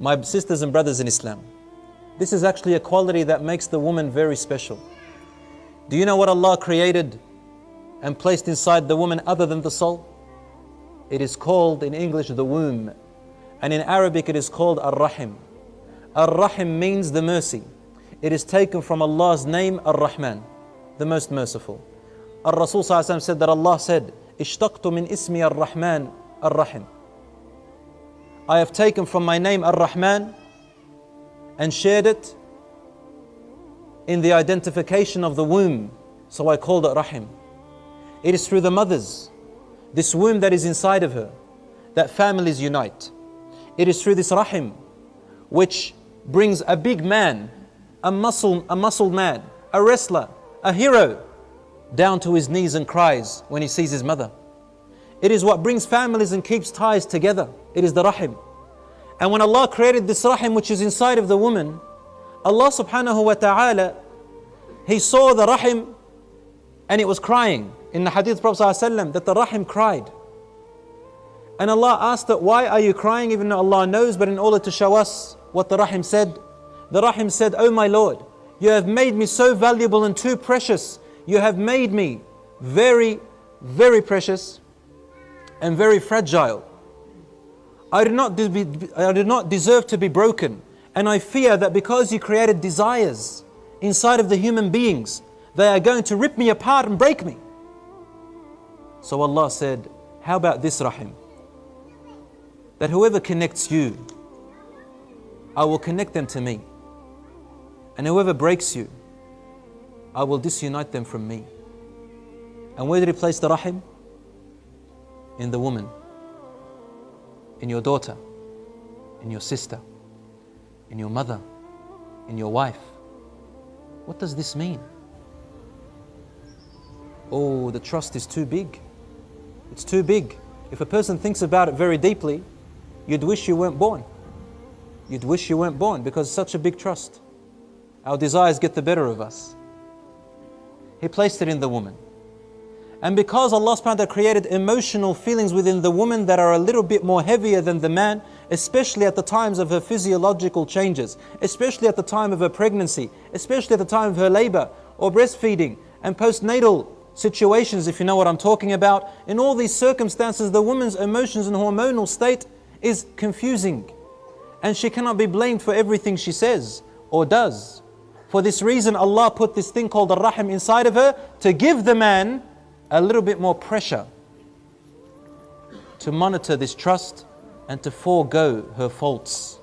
My sisters and brothers in Islam, this is actually a quality that makes the woman very special. Do you know what Allah created and placed inside the woman other than the soul? It is called in English the womb, and in Arabic it is called Ar-Rahim. Ar-Rahim means the mercy. It is taken from Allah's name Ar-Rahman, the most merciful. Ar-Rasul said that Allah said, Ishtaqtu min ismi Ar-Rahman Ar-Rahim. I have taken from my name Ar-Rahman and shared it in the identification of the womb, so I called it Rahim. It is through the mothers, this womb that is inside of her, that families unite. It is through this Rahim which brings a big man, a muscled man, a wrestler, a hero, down to his knees and cries when he sees his mother. It is what brings families and keeps ties together. It is the Rahim. And when Allah created this Rahim which is inside of the woman, Allah subhanahu wa ta'ala, He saw the Rahim and it was crying. In the hadith of Prophet ﷺ, that the Rahim cried. And Allah asked it, why are you crying? Even though Allah knows, but in order to show us what the Rahim said, the Rahim said, oh my Lord, you have made me so valuable and too precious. You have made me very, very precious and very fragile. I do not deserve to be broken. And I fear that because you created desires inside of the human beings, they are going to rip me apart and break me. So Allah said, how about this Rahim? That whoever connects you, I will connect them to me. And whoever breaks you, I will disunite them from me. And where did He place the Rahim? In the woman, in your daughter, in your sister, in your mother, in your wife. What does this mean? Oh, the trust is too big. It's too big. If a person thinks about it very deeply, you'd wish you weren't born. You'd wish you weren't born because it's such a big trust. Our desires get the better of us. He placed it in the woman. And because Allah subhanahu wa ta'ala created emotional feelings within the woman that are a little bit more heavier than the man, especially at the times of her physiological changes, especially at the time of her pregnancy, especially at the time of her labor or breastfeeding and postnatal situations, if you know what I'm talking about. In all these circumstances, the woman's emotions and hormonal state is confusing. And she cannot be blamed for everything she says or does. For this reason, Allah put this thing called Ar-Rahim inside of her to give the man a little bit more pressure to monitor this trust and to forego her faults.